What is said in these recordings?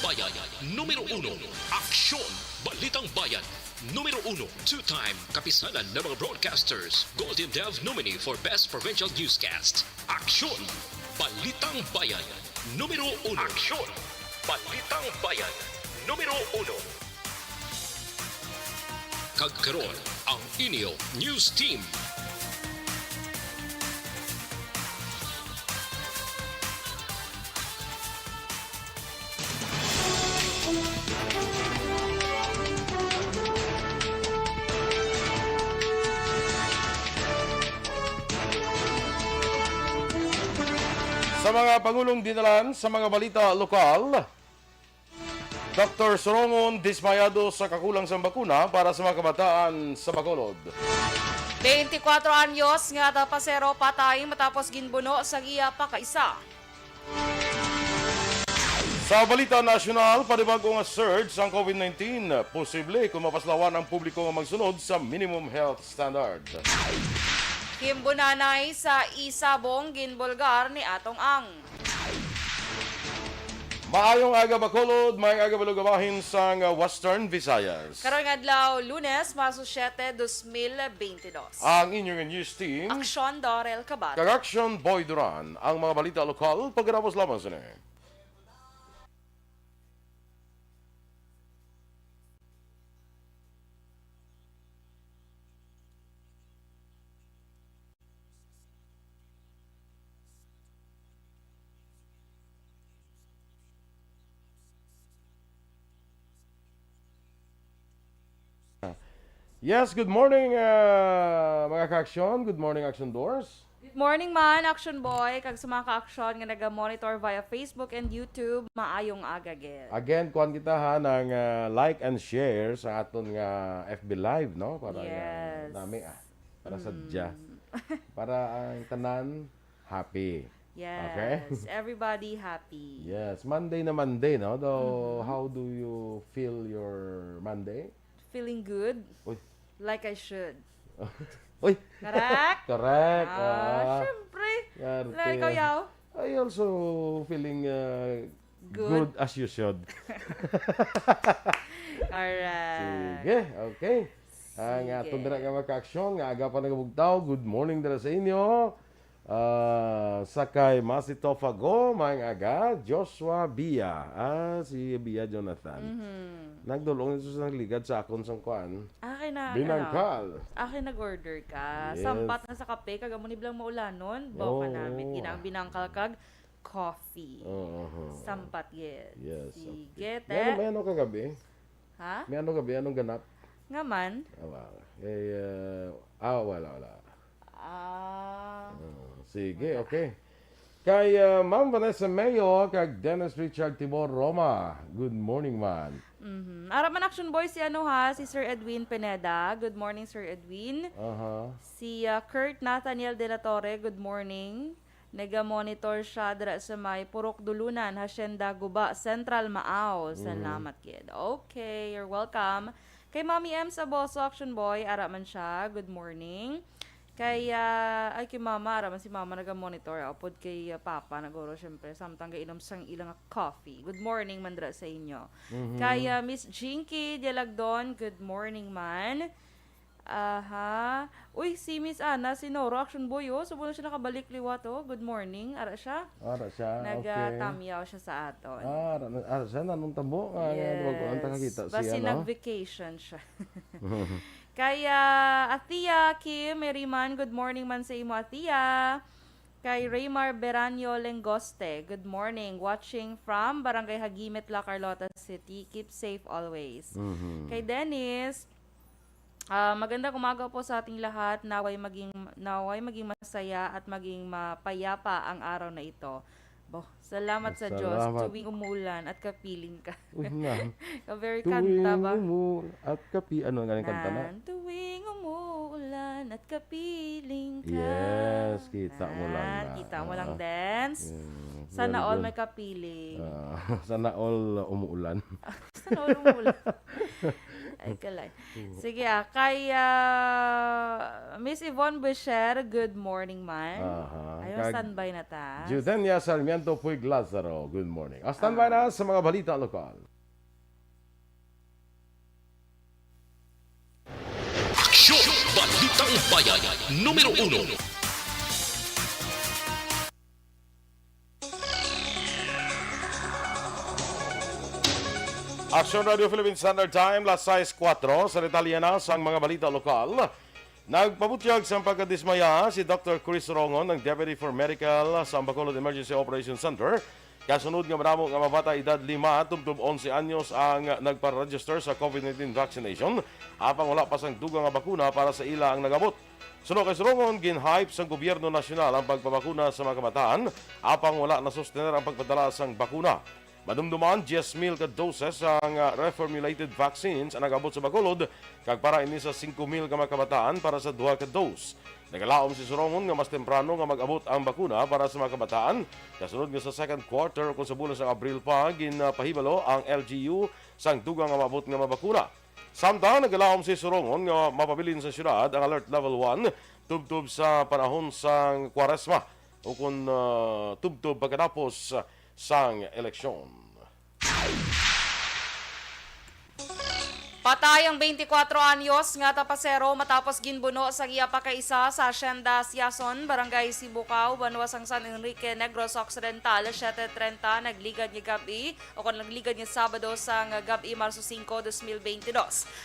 Bayan, numero 1, Aksyon, Balitang Bayan, numero 1, two-time kapisanan ng mga broadcasters, Golden Dove nominee for Best Provincial Newscast. Aksyon, Balitang Bayan, numero 1. Aksyon, Balitang Bayan, numero 1. Kagkaroon ang inyo News Team. Sa mga Pangulong dinalan sa mga balita lokal, Dr. Sorongon dismayado sa kakulang sa bakuna para sa mga kabataan sa Bacolod. 24 anyos nga pasero patay matapos ginbuno sa iya pa kaisa. Sa balita nasyonal, panibagong surge ang COVID-19. Posible kung mapaslawan ang publiko nga magsunod sa minimum health standard. Himbunanay sa isabong ginbulgar ni Atong Ang. Maayong aga Bacolod, may aga balugabahin sa Western Visayas. Karong adlaw Lunes, Marso 7, 2022. Ang inyong news team, Aksyon Dorel Cabat. Kagaksyon Boy Duran, ang mga balita lokal, pagkatapos lamang sila. Yes, good morning mga ka-aksyon. Good morning, Action Doors. Good morning man, Action Boy. Kag sa mga ka-aksyon nga naga-monitor via Facebook and YouTube, maayong aga gid. Again, kuhan kita ha ng like and share sa aton nga FB Live, no? Para Yes. nami para sadya. Para ang tanan happy. Yes, Okay. everybody happy. Yes, Monday na Monday, no? Though, how do you feel your Monday? Feeling good, Uy. like I should. Uy, Correct? correct. Syempre. Yarte. Like ikaw, Yaw? I also feeling Good. good as you should. Alright. Sige, okay. Ang atong dira nga maka-aksyon, nga aga pa nagabugtaw. Good morning dira sa inyo. Sakay Masito Fago, mga aga, Joshua Bia. Si Bia Jonathan. Nagdulong ito sa ligad sa akon sang kuan. Akin na, Binangkal. akin nag-order ka. Yes. Sampat na sa kape, kagamo ni Blang maulanon. Bawa ka Oo. namin, ginang binangkal kag coffee. Oo. Sampat yun. Yes. Sige, May te. ano kagabi? Ha? May ano gabi? Anong ganap? Nga man. Wala. Ah. Sige, okay. Kay Ma'am Vanessa Mayo, kag Dennis Richard Tibor Roma. Good morning, man. Araman Action Boy si ano ha, si Sir Edwin Pineda. Good morning, Sir Edwin. Si Kurt Nathaniel De La Torre, good morning. Nega-monitor siya dira sa may Purok Dulunan, Hacienda Guba, Central Maaw. Salamat, kid. Okay, you're welcome. Kay Mami M sa Boso Action Boy, araman siya. Good morning. Kay, kay Mama, araman si Mama nega-monitor. Upod kay Papa, nagoro syempre, samtang gainom sang ilang coffee. Good morning, mandra sa inyo. Kay Miss Jinky Dialagdon, good morning man. Aha. Uy, si Miss Ana, si Noro, Action Boy, oh. Subo na siya nakabalik liwat, oh. Good morning. Ara siya. Ara siya, okay. Nag-tamyaw siya sa aton. Ara siya, nanong tabo. Ang takakita Basi siya, no? nag-vacation siya. Kaya Atia Kim Meriman, good morning man sa imo Atia. Kay Raymar Beranyo Lengoste, good morning. Watching from Barangay Hagimit, La Carlota City. Keep safe always. Kay Dennis, magandang umaga po sa ating lahat. Naway maging masaya at maging mapayapa ang araw na ito. Salamat sa Diyos. Salamat. Tuwing umulan at kapiling ka. Uy, na. Very kanta ba? At kapi, ano nga yung kanta na? Tuwing umuulan at kapiling ka. Yes, kita mo lang na. Kita mo lang dance. Very Sana all good. may kapiling. Sana all umuulan. Naulong mula. Ay, kalay. Sige, kay Miss Yvonne Boucher, good morning, man. Ayun, standby na ta. Judenia Sarmiento Puig Lazaro, good morning. Standby na sa mga balita lokal. Aksyon! Balitang Bayan, numero 1. Action Radio Philippine Standard Time, las 6:04, sa detalye na sa mga balita lokal. Nagpabutyag sa pagkadismaya si Dr. Chris Rongon ng Deputy for Medical sa Bacolod Emergency Operations Center. Kasunod nga maramo nga mabata edad 5 tubtob 11 anyos ang nagpa-register sa COVID-19 vaccination apang wala pa sang dugang nga bakuna para sa ila ang nagabot. Sunod kay Rongon, gin-hype sa gobyerno nasyonal ang pagpabakuna sa mga kabataan apang wala na sustener ang pagpadala sang bakuna. Madumduman 10,000 ka doses ang reformulated vaccines ang nagabot sa Bacolod kag para ini sa 5,000 ka mga kabataan para sa 2 ka dose. Nagalaom si Sorongon nga mas temprano nga mag-abot ang bakuna para sa mga kabataan. Kasunod nga sa second quarter kung sa bulan sa Abril pa ginpahibalo ang LGU sang dugang nga maabot nga mabakuna. Samtang nagalaom si Sorongon nga mapabilin sa syudad ang alert level 1 tubtob sa panahon sang Kwaresma o kung tubtob pagkatapos sang eleksyon. Patay ang 24 anyos nga tapasero matapos ginbuno sa iya pakaisa sa Hacienda Siason, Barangay Sibukaw, Banwas ang San Enrique, Negros Occidental, 7:30 nagligad ni gabi o kung nagligad ni Sabado sang gabi Marso 5, 2022.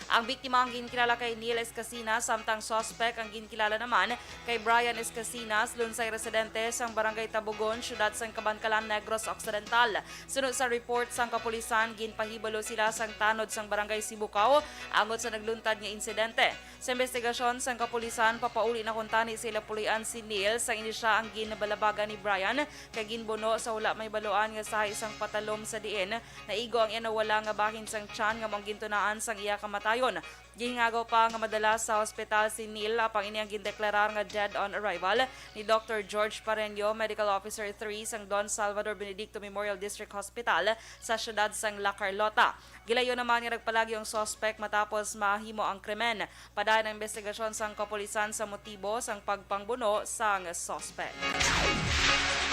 Ang biktima ang ginkilala kay Neil Escasinas, samtang suspect ang ginkilala naman kay Brian Escasinas, lunsay residente sang Barangay Tabugon, syudad sang Kabankalan, Negros Occidental. Sunod sa report sang kapulisan, ginpahibalo sila sang tanod sang Barangay Sibukaw angot sa nagluntad nga insidente. Sa investigasyon sang kapulisan, papauli na kuntani sila pulian si Neil sa ini siya ang ginabalabagan ni Brian kay ginbuno sa wala may baluan nga sa isang patalom sa diin. Naigo ang inawala nga bahin sang tiyan nga mong gintunaan sang iya kamatayon. Gihingagaw pa nga madala sa ospital si Neil apang ini ang gindeklarar nga dead on arrival ni Dr. George Pareño, Medical Officer 3 sang Don Salvador Benedicto Memorial District Hospital sa syudad sang La Carlota. Gilayo naman nga nagpalagi ang suspect matapos mahimo ang krimen. Padayon ang investigasyon sang kapulisan sa motibo sang pagpangbuno sang suspect.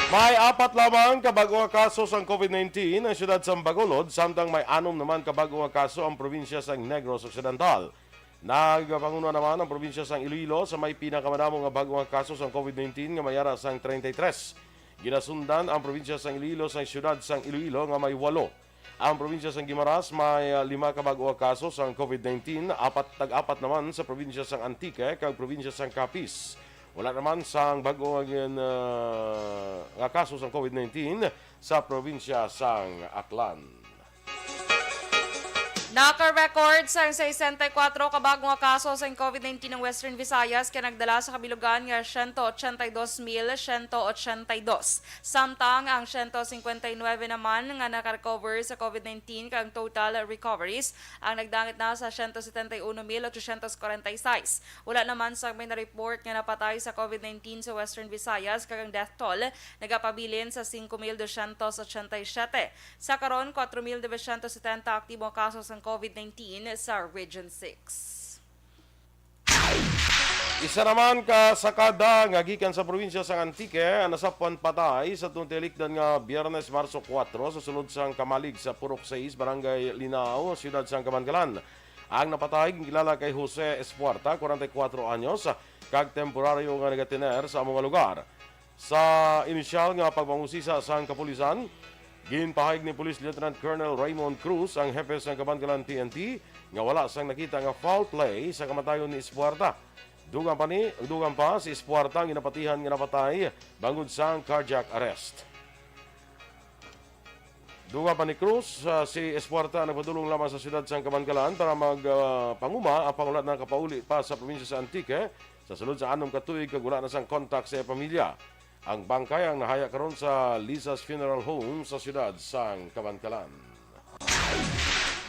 May 4 lamang kabago nga kaso sang COVID-19 ang syudad sang Bacolod, samtang may 6 naman kabago nga kaso ang probinsya sang Negros Occidental. Nagpanguna naman ang probinsya sang Iloilo sa may pinakamadamo nga bago nga kaso sang COVID-19 nga mayara sang 33. Ginasundan ang probinsya sang Iloilo sang syudad sang Iloilo nga may 8. Ang probinsya sang Guimaras may 5 kabago nga kaso sang COVID-19, tag-apat naman sa probinsya sang Antique kag probinsya sang Capiz. Wala naman sang bago nga kaso sang COVID-19 sa probinsya sang Aklan. Naka-record sa 64 kabago nga kaso sa COVID-19 ng Western Visayas kaya nagdala sa kabilugan nga 182,182. Samtang ang 159 naman nga naka-recover sa COVID-19 kang total recoveries ang nagdangit na sa 171,846. Wala naman sa may na-report nga napatay sa COVID-19 sa Western Visayas kang death toll nagapabilin sa 5,287. Sa karon 4,970 aktibo kaso sa COVID-19 sa Region 6. Isa naman ka sakada nga gikan sa probinsya sang Antique ang nasapuan patay sa tuntelikdan nga Biyernes Marso 4 sa sulod sang Kamalig sa Purok 6, Barangay Linao, siyudad sang Kabankalan. Ang napatay kilala kay Jose Espuerta, 44 anyos, kag temporaryo nga nagatiner sa mga lugar. Sa inisyal nga pagpangusisa sang kapulisan, ginpahayag ni Police Lieutenant Colonel Raymond Cruz, ang hepe sang Kabankalan TNT, nga wala sang nakita nga foul play sa kamatayon ni Espuerta. Dugang pa si Espuerta ang ginapatihan nga napatay bangod sang cardiac arrest. Dugang pa ni Cruz, si Espuerta nagpadulong lamang sa siyudad sang Kabankalan para magpanguma ang pangulat na kapauli pa sa probinsya sa Antique sa sulod sa 6 ka tuig kag wala na sang kontak sa pamilya. Ang bangkay ang nahaya karon sa Lisa's Funeral Home sa siyudad sang Kabankalan.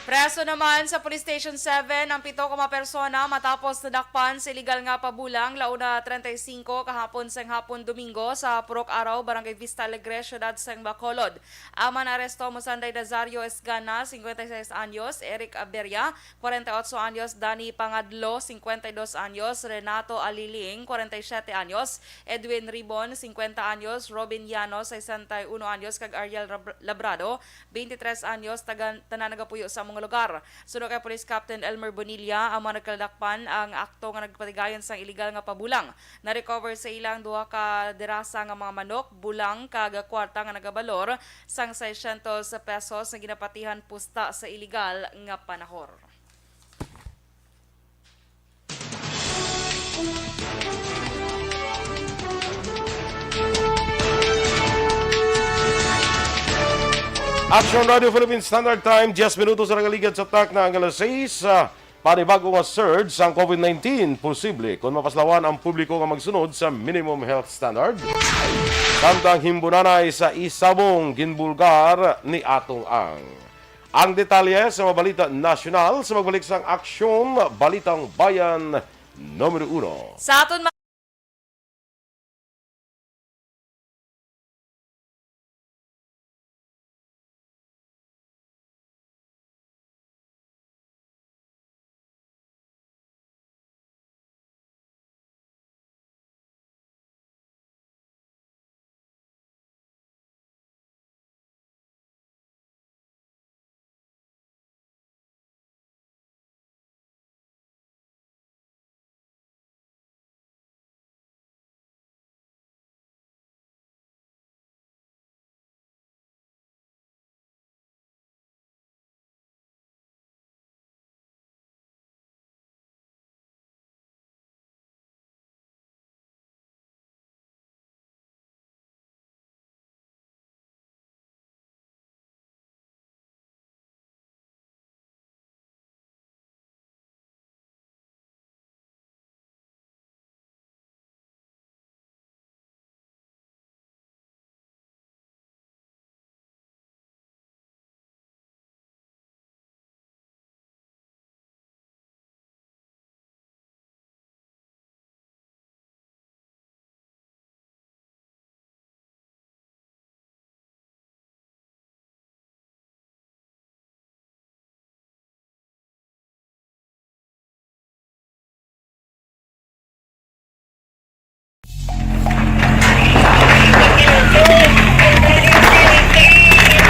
Preso naman sa Police Station 7 ang 7 persona matapos nadakpan sa iligal nga pabulang launa 35 kahapon sang hapon Domingo sa Purok Araw, Barangay Vista Alegre, Ciudad Sang Bacolod. Aman aresto mo Sanday Nazario Esgana, 56 anyos, Eric Aberia, 48 anyos, Dani Pangadlo, 52 anyos, Renato Aliling, 47 anyos, Edwin Ribon, 50 anyos, Robin Llanos, 61 anyos, kag Ariel Labrado, 23 anyos, tanan nagapuyo sa mga lugar. Sunod kay Police Captain Elmer Bonilla, ang mga nagkalakpan ang akto nga nagpatigayon sang iligal nga pabulang. Na-recover sa ilang duha ka dirasa nga mga manok, bulang kag kwarta nga nagabalor sang 600 pesos na ginapatihan pusta sa iligal nga panahor. Action Radio Philippines Standard Time, 10 minutos sa nagaligad sa tak na ang alas 6. Panibago nga surge sa COVID-19, posible kung mapaslawan ang publiko nga magsunod sa minimum health standard. Samtang himbunanay sa isabong ginbulgar ni Atong Ang detalye sa Mabalita Nasyonal sa magbalik sang aksyon Balitang Bayan numero 1. Sa aton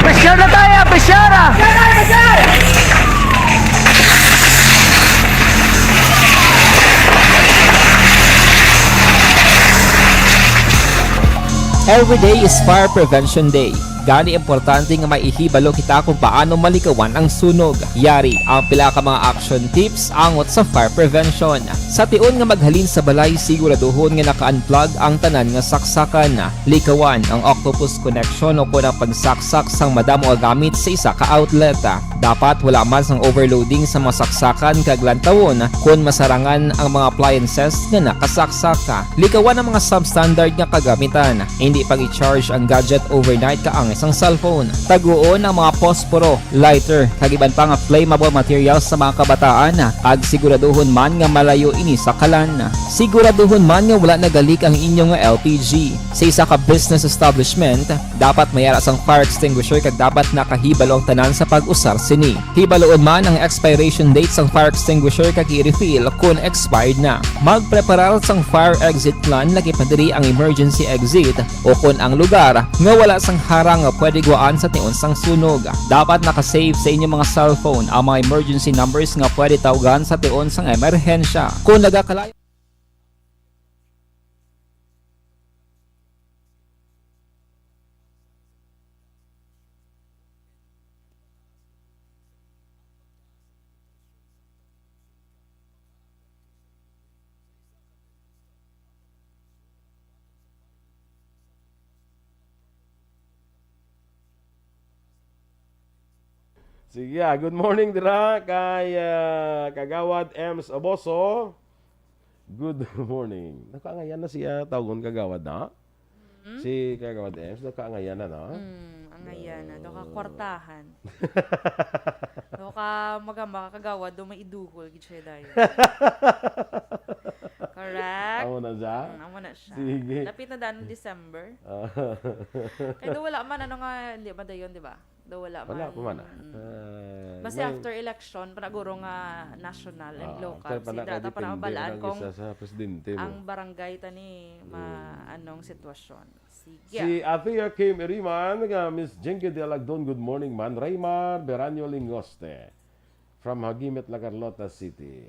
Pressure na tayo! Pressure! Every day is Fire Prevention Day. Gani importante nga maihibalo kita kung paano malikawan ang sunog. Yari ang pila ka mga action tips angot sa fire prevention. Sa tion nga maghalin sa balay, siguraduhon nga naka-unplug ang tanan nga saksakan. Likawan ang octopus connection o kung ang pagsaksak sang madamo gamit sa isa ka outlet. Dapat wala man sang overloading sa mga saksakan kag lantawon kung masarangan ang mga appliances nga nakasaksaka. Likawan ang mga substandard nga kagamitan. Hindi pag i-charge ang gadget overnight kaang isang cellphone. Taguon ang mga posporo, lighter, kag iban pa nga flammable materials sa mga kabataan. Ag siguraduhon man nga malayo ini sa kalan. Siguraduhon man nga wala nagalik ang inyong LPG. Sa isa ka business establishment, dapat mayara sang fire extinguisher kag dapat nakahibalo ang tanan sa pag-usar sini. Hibaloon man ang expiration date sang fire extinguisher kag i-refill kung expired na. Magpreparar sang fire exit plan lagi pa diri ang emergency exit o kung ang lugar nga wala sang harang nga pwede guaan sa tion sang sunog. Dapat nakasave sa inyong mga cellphone ang mga emergency numbers nga pwede tawagan sa tion sang emerhensya. Kung nagakalayo Sige, good morning dira kay Kagawad Ems Aboso. Good morning. Nakaangayan na siya tawgon Kagawad na? Si Kagawad Ems, nakaangayan na, no? ang ayan na, do ka kwartahan. Do ka ka makakagawad do may iduhol gid siya dayon. Correct. Amo na siya? Amo na siya. Sige. Lapit na daan ng December. Kaya do wala man ano nga hindi ba dayon, di ba? Do wala man. Wala pa man. Basta after election panaguro nga national and local. Si data para mabalaan kung sa presidente mo. ang barangay tani anong sitwasyon. Sige. Si Athea Kim Iriman, Miss Jinky de Alagdon, good morning man. Raymar Beranyo Lingoste from Hagimet, La Carlota City.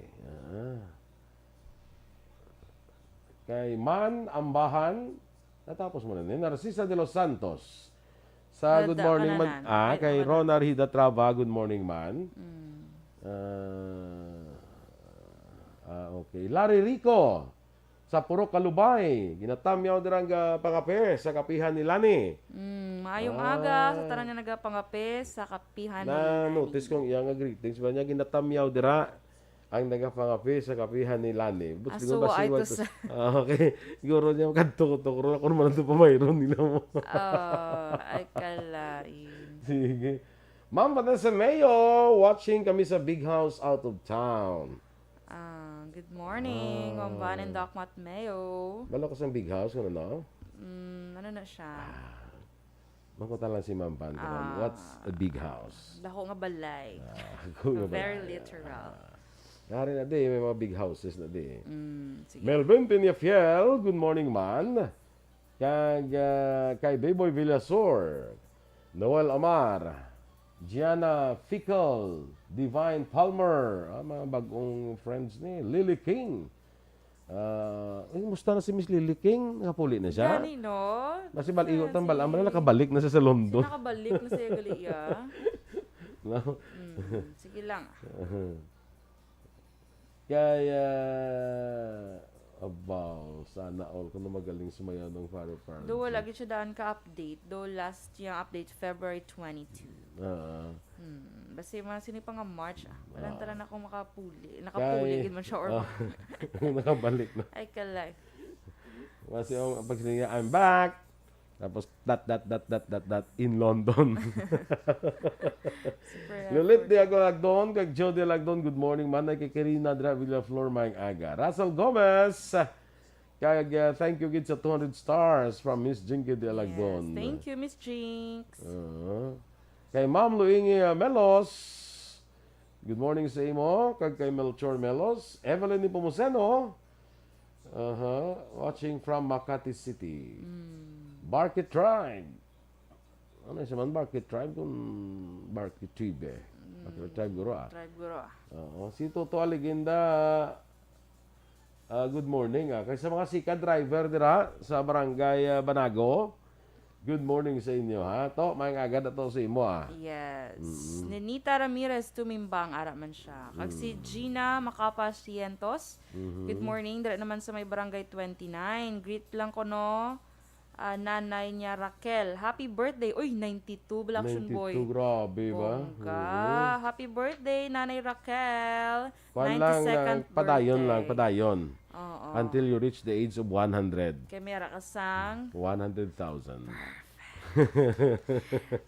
Kay Man Ambahan, natapos mo na ni Narcisa de los Santos. Sa good morning man. Kay Ronar Hidatrava, good morning man. Okay. Larry Rico sa Puro Kalubay. Ginatamyaw dirang pangape sa kapihan ni Lani. Maayong aga sa tanan nga nagapangape sa kapihan ni Na Lani. notice kong iyang greetings ba niya ginatamyaw dira ang nagapangape sa kapihan ni Lani. But Aso ay to sa okay. Siguro niya kadto-tukro ako naman ito pa mayroon nila mo. ay kalain. Sige. Ma'am Vanessa Mayo, watching kami sa Big House out of town. Good morning, Ma'am Van and Doc Matt Mayo. Balo ko sa Big House, ano no? Ano na siya? Makuta lang si Ma'am Van. What's a big house? Dako nga balay. Very Very literal. Nari na di, may mga big houses na di. Sige. Melvin Piniafiel, good morning man. Kay Bayboy Villasor, Noel Amar, Gianna Fickle, Divine Palmer, mga bagong friends ni Lily King. Musta na si Miss Lily King? Nakapuli na siya? Gani, no? Kasi baligot ang balam, nakabalik na siya sa London. Nakabalik na siya gali, No? Sige lang. Kaya, sana all ko na magaling sumayaw ng Faro Park. Do wala gid siya daan ka-update. Do last yung update February 22. Basta man sini pa nga March. Walang talan ako makapuli. Nakapuli gid man siya or nakabalik na. ay kalay. Kasi yung pag sinabi niya, I'm back. Tapos in London. Lulit di ako Lagdon, kag Joe de Lagdon, good morning man. Kay Karina Dravilla Flor Maing Aga. Russell Gomez, kag thank you gid sa 200 stars from Miss Jinky de Lagdon. Yes, thank you, Miss Jinx. Kay Ma'am Luingi Melos, good morning sa imo. Kag kay Melchor Melos. Evelyn Nipomuceno, watching from Makati City. Barkit Tribe. Ano siya man Barkit Tribe kung Barkit Tribe eh. Barkit Tribe guro Tribe guro. Si Toto Aligenda, good morning Kaya sa mga sika driver dira sa barangay Banago, good morning sa inyo ha. To, may agad ato sa imo Yes. Nenita Ramirez tumimbang ara man siya. Kag si Gina Macapas Cientos, good morning. Dira naman sa may barangay 29. Greet lang ko no. Nanay niya Raquel. Happy birthday. Uy, 92 Blackson Boy. 92, grabe ba? Bongga. Happy birthday, Nanay Raquel. Kuan lang, 92nd padayon birthday. lang, padayon. Oo. Until you reach the age of 100. Kay Mera Kasang. 100,000.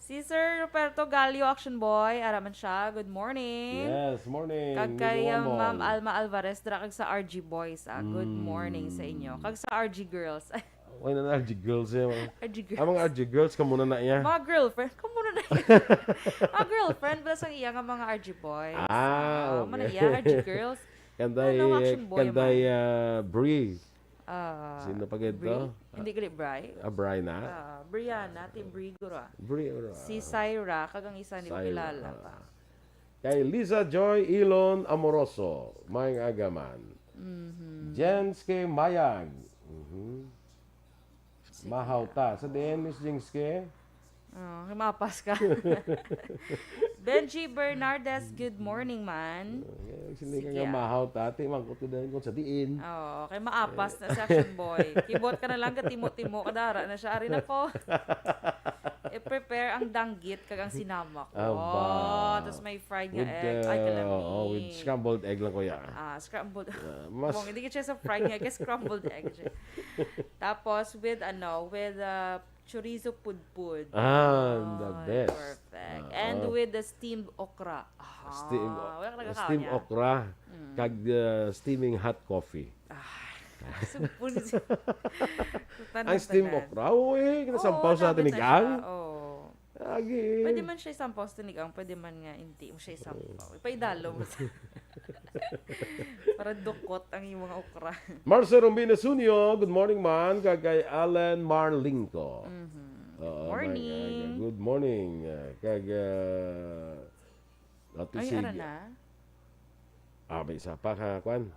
Si Sir Roberto Galio, Action Boy. Araman siya. Good morning. Yes, morning. Kag kay Ma'am Alma Alvarez. Dira kag sa RG Boys. Good morning sa inyo. Kag sa RG Girls. Why na RG Girls eh. RG Girls. Ang mga RG Girls, kamuna na iya. Mga girlfriend. Kamu na iya. Mga girlfriend. Bala sang iya nga mga RG Boys. Okay. Mana iya, RG Girls. Kanday, Ano, Action Boy, kanday Brie. Sino pa Brie? gito? Hindi gali Bri. Brie na? Brianna, Team Brie guro. Brie. Si Syra, kagang isa ni ko kilala pa. Kay Lisa Joy Ilon Amoroso, Maing Agaman. Jenske Mayag. Mahauta. Sa din, Miss Jenske? Mapas ka. Benji Bernardes, good morning man. Sili ka Sige, nga mahauta. Ati, magkutudan ko sa diin. Okay, maapas na si Action Boy. Kibot ka na lang, katimo-timo, kadara na siya. Arin ako. I-prepare ang danggit kagang sinama ko. Aba. Tapos may fried nga With, egg. Ay, kalami. with scrambled egg lang kuya. Scrambled. Mas- Hindi ka siya sa fried nga, kaya scrambled egg siya. Tapos with chorizo pudpud. The Ay, best. Perfect. And with the steamed okra. Wala ka nagkakaon Steam niya. okra kag steaming hot coffee. Supun. Ang steam okra, uy, kinasampaw sa tinigang. Oo. Lagi. Pwede man siya isampaw sa tinigang, pwede man nga hindi mo siya isampaw. Ipaidalo mo sa... Para dukot ang iyong mga okra. Marcel Rombina Sunio, good morning man, kagay Alan Marlinko. Morning. Good morning. Kag Ay, ara na. may isa pa ka, Kwan.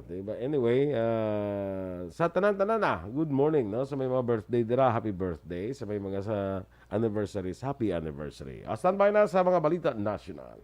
Diba? Anyway, sa tanan-tanan na, good morning, no? Sa may mga birthday dira, happy birthday. Sa may mga sa anniversaries, happy anniversary. Standby na sa mga balita national.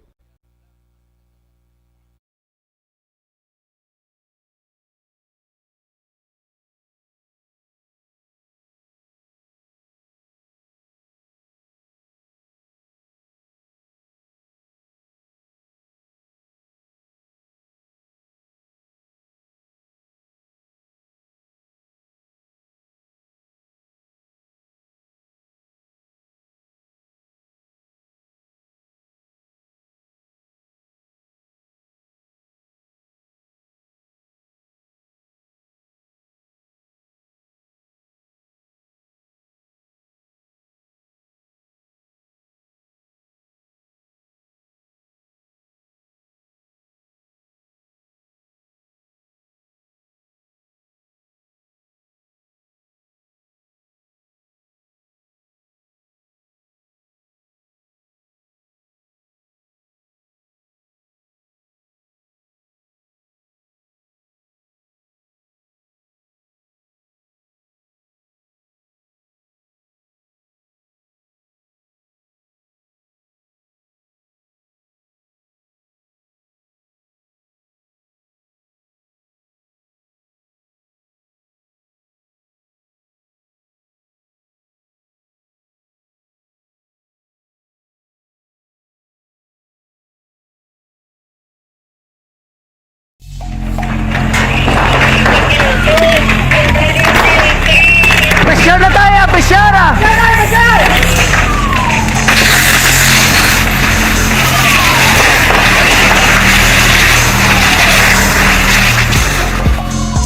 Pressure na tayo! Pressure!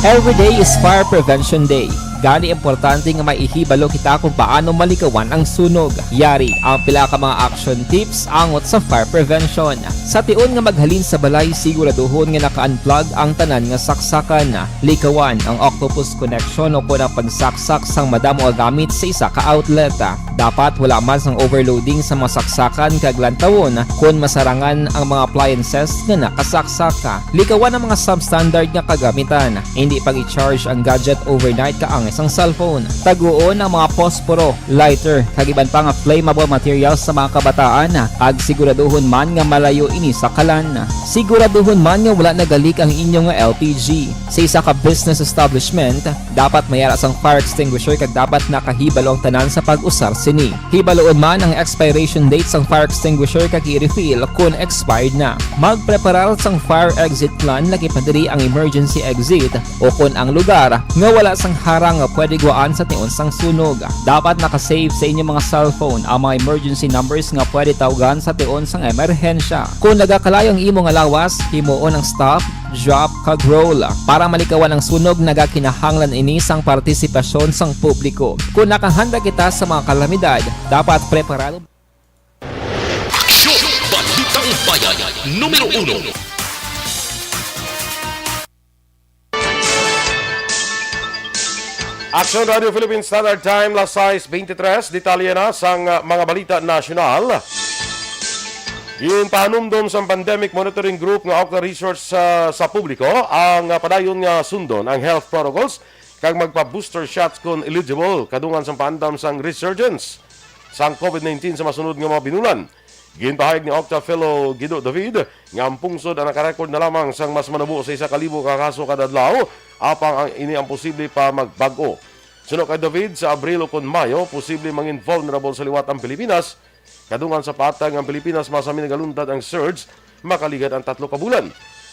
Every day is Fire Prevention Day. Gani importante nga maihibalo kita kung paano malikawan ang sunog. Yari ang pila ka mga action tips angot sa fire prevention. Sa tion nga maghalin sa balay, siguraduhon nga naka-unplug ang tanan nga saksakan. Likawan ang octopus connection o kung ang pagsaksak sang madamo nga gamit sa isa ka outlet. Dapat wala man sang overloading sa mga saksakan kag lantawon kung masarangan ang mga appliances nga nakasaksaka. Likawan ang mga substandard nga kagamitan. Hindi pag i-charge ang gadget overnight kaang isang cellphone. Taguon ang mga posporo, lighter, kag iban pa nga flammable materials sa mga kabataan. Ag siguraduhon man nga malayo ini sa kalan. Siguraduhon man nga wala nagalik ang inyong LPG. Sa isa ka business establishment, dapat mayara sang fire extinguisher kag dapat nakahibalo ang tanan sa pag-usar sini. Hibaloon man ang expiration date sang fire extinguisher kag i-refill kung expired na. Magpreparar sang fire exit plan laki padiri ang emergency exit o kung ang lugar nga wala sang harang nga pwede guwaan sa tion sang sunog. Dapat nakasave sa inyong mga cellphone ang mga emergency numbers nga pwede tawagan sa tion sang emerhensya. Kung nagakalayo ang imo nga lawas, himuon ang stop, drop, kag roll. Para malikawan ang sunog, nagakinahanglan ini sang partisipasyon sang publiko. Kung nakahanda kita sa mga kalamidad, dapat preparado. Aksyon! Balitang Bayan, numero 1. Action Radio Philippines Standard Time, las 6:23, detalye na sang mga balita nasyonal. Yung panumdom sa Pandemic Monitoring Group nga Okta Research sa publiko ang padayon nga sundon ang health protocols kag magpa-booster shots kung eligible kadungan sa paandam sang resurgence sang COVID-19 sa masunod nga mga binulan. Ginpahayag ni Okta Fellow Guido David nga ang pungsod ang nakarecord na lamang sang mas manubo sa 1,000 ka kaso kada adlaw apang ini ang posible pa magbago. Sunod kay David, sa Abril o kun Mayo, posible mangin vulnerable sa liwat ang Pilipinas. Kadungan sa patag ang Pilipinas masami nagaluntad ang surge, makaligad ang 3 ka bulan.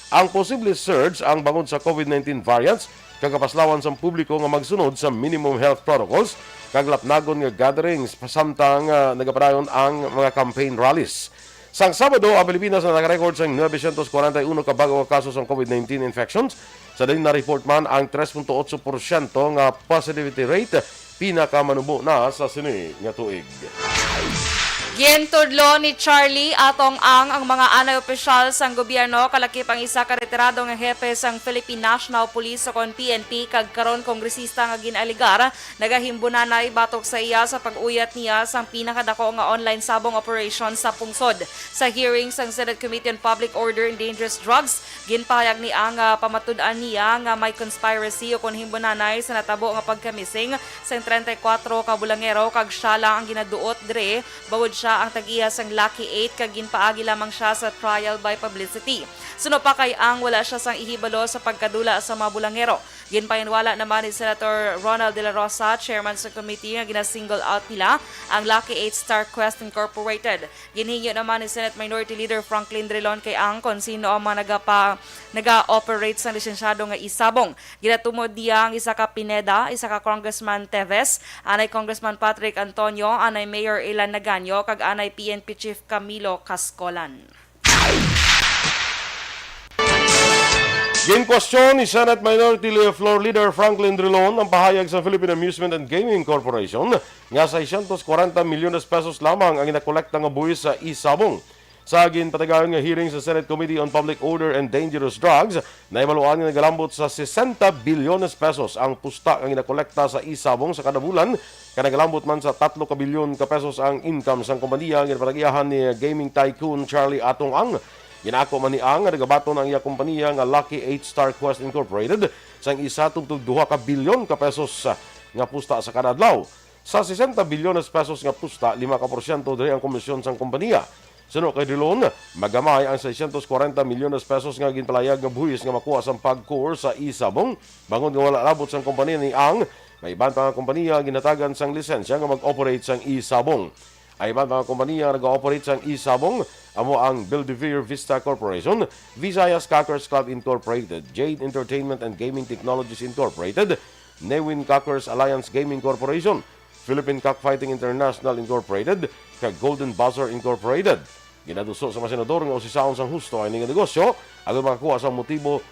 Ang posible surge ang bangod sa COVID-19 variants kagapaslawan sa publiko nga magsunod sa minimum health protocols kag lapnagon nga gatherings samtang nagapadayon ang mga campaign rallies. Sang Sabado, ang Pilipinas na nakarecord sa 941 kabago nga kaso ng COVID-19 infections. Sa din na report man ang 3.8% nga positivity rate, pinakamanubo na sa sini nga tuig. Gintudlo ni Charlie atong ang mga anay opisyal sang gobyerno kalakip ang isa ka retirado nga hepe sang Philippine National Police o kon PNP kag karon kongresista nga ginaligar nagahimbunanay batok sa iya sa pag-uyat niya sang pinakadako nga online sabong operation sa pungsod. Sa hearing sang Senate Committee on Public Order and Dangerous Drugs, ginpahayag ni ang pamatud-an niya nga may conspiracy o kon himbunanay sa natabo nga pagkamising sang 34 ka bulangero kag siya lang ang ginaduot dire bawod siya ang tag-iya sang Lucky 8 kag ginpaagi lamang siya sa trial by publicity. Suno pa kay ang wala siya sang ihibalo sa pagkadula sa mga bulangero. Ginpahinwala naman ni Senator Ronald De La Rosa, chairman sa committee nga gina-single out nila ang Lucky 8 Star Quest Incorporated. Ginhingyo naman ni Senate Minority Leader Franklin Drilon kay ang kung sino ang mga naga-operate sa lisensyado nga isabong. Ginatumod niya ang isa ka Pineda, isa ka Congressman Teves, anay Congressman Patrick Antonio, anay Mayor Ilan Naganyo, kag anay PNP Chief Camilo Cascolan. Ginkwestiyon ni Senate Minority Floor Leader Franklin Drilon ang pahayag sa Philippine Amusement and Gaming Corporation nga 640 milyones pesos lamang ang inakolekta nga buwis sa isabong. Sa ginpatagayon nga hearing sa Senate Committee on Public Order and Dangerous Drugs, naibaluan nga nagalambot sa 60 bilyones pesos ang pusta ang inakolekta sa isabong sa kada bulan. Kanagalambot man sa 3 kabilyon ka pesos ang income sang kompanya nga ginpatagihan ni gaming tycoon Charlie Atong Ang. Ginako man ni Ang nga nagabaton ang iya kompanya nga Lucky 8 Star Quest Incorporated sang 1.2 ka bilyon ka pesos nga pusta sa kada adlaw. Sa 60 bilyones pesos nga pusta, 5% diri ang komisyon sang kompanya. Suno kay Drilon, magamay ang 640 milyones pesos nga ginpalayag nga buhis nga makuha sa pag-core sa isabong. Bangon nga wala labot sang kompanya ni Ang, may ibang mga kompanya ginatagan sang lisensya nga mag-operate sang isabong. Ay ibang mga kompanya nag-operate sang isabong, amo ang Buildevere Vista Corporation, Visayas Cockers Club Incorporated, Jade Entertainment and Gaming Technologies Incorporated, Newin Cockers Alliance Gaming Corporation, Philippine Cockfighting International Incorporated, kag Golden Buzzer Incorporated. Ginaduso sa mga senador nga usisaon sang husto ay nga negosyo agon makakuha sa motibo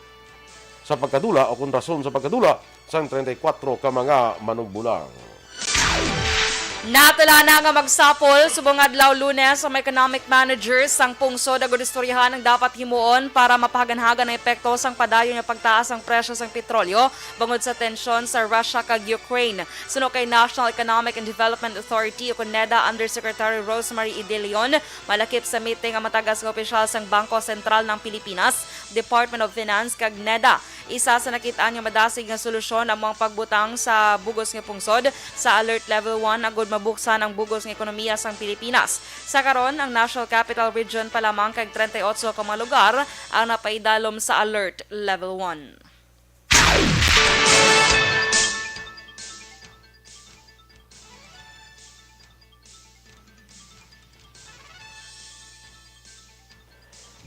sa pagkadula o kung rason sa pagkadula sang 34 ka mga manugbulang. Natala na nga magsapol subong adlaw Lunes sa economic managers sang pungsod agud istoryahan ang dapat himuon para mapahaganhagan ang epekto sang padayon nga pagtaas ang presyo sang petrolyo bangod sa tensyon sa Russia kag Ukraine. Suno kay National Economic and Development Authority o NEDA Undersecretary Rosemary E. De Leon, malakip sa meeting ang matagas nga opisyal sang Bangko Sentral ng Pilipinas, Department of Finance kag NEDA. Isa sa nakitaan nga madasig nga solusyon ang mga pagbutang sa bugos nga pungsod sa Alert Level 1 agud mabuksan ang bugos nga ekonomiya sang Pilipinas. Sa karon, ang National Capital Region pa lamang kag 38 ka mga lugar ang napaidalom sa Alert Level 1.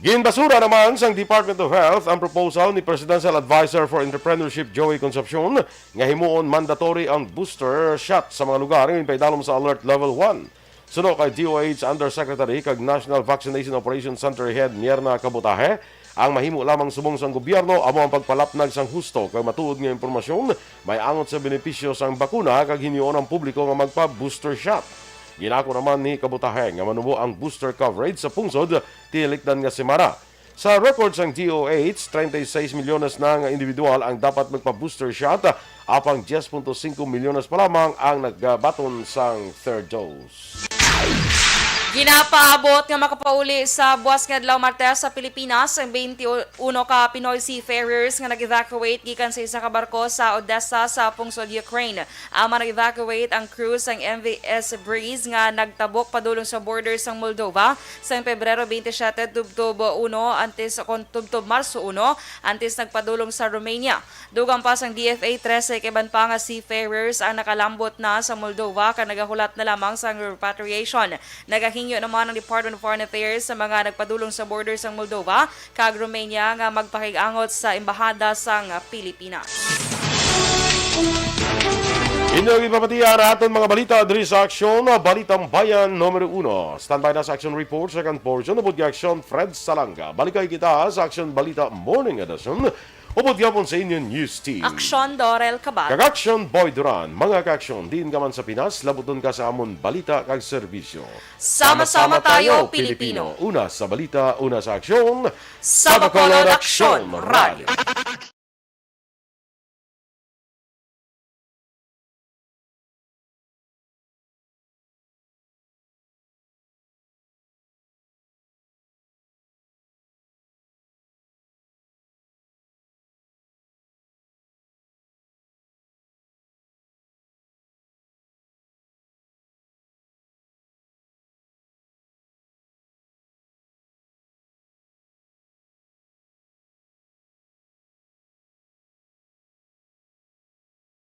Ginbasura naman sang Department of Health ang proposal ni Presidential Advisor for Entrepreneurship Joey Concepcion nga himuon mandatory ang booster shot sa mga lugar nga paidalom sa Alert Level 1. Suno kay DOH Undersecretary kag National Vaccination Operations Center Head Mierna Kabutahe, ang mahimo lamang subong sang gobyerno amo ang pagpalapnag sang husto kag matuod nga impormasyon may angot sa benepisyo sang bakuna kag hiniuon ang publiko nga magpa-booster shot. Ginako naman ni Kabutahe nga manubo ang booster coverage sa pungsod tilikdan nga semana. Sa records ng DOH, 36 milyones na nga individual ang dapat magpa-booster shot, apang 10.5 milyones pa lamang ang nagbaton sang third dose. Ginapaabot nga makapauli sa buwas nga adlaw Martes sa Pilipinas ang 21 ka Pinoy seafarers nga nag-evacuate gikan sa isa ka barko sa Odessa sa pungsod Ukraine. Ama nag-evacuate ang crew sang MVS Breeze nga nagtabok padulong sa border sang Moldova sa Pebrero 27 tubtob 1 antes tubtob Marso 1 antes nagpadulong sa Romania. Dugang pa sang DFA 13 keban pa nga seafarers ang nakalambot na sa Moldova kag nagahulat na lamang sa repatriation. Nagahingyo naman ang Department of Foreign Affairs sa mga nagpadulong sa border sang Moldova kag Romania nga magpakigangot sa embahada sang Pilipinas. Inyong ipapatiya natin mga balita diri sa aksyon, Balitang Bayan numero 1. Standby na sa action report, second portion, upod ka aksyon Fred Salanga. Balikay kita sa action Balita Morning Edition, upod ka po sa inyong news team. Aksyon Dorel Kabat. Kag-aksyon Boy Duran, mga ka-aksyon, din ka man sa Pinas, labuton ka sa amon balita kag serbisyo. Sama-sama tayo, Pilipino. Una sa balita, una sa aksyon, Sa Bacolod Aksyon Radio.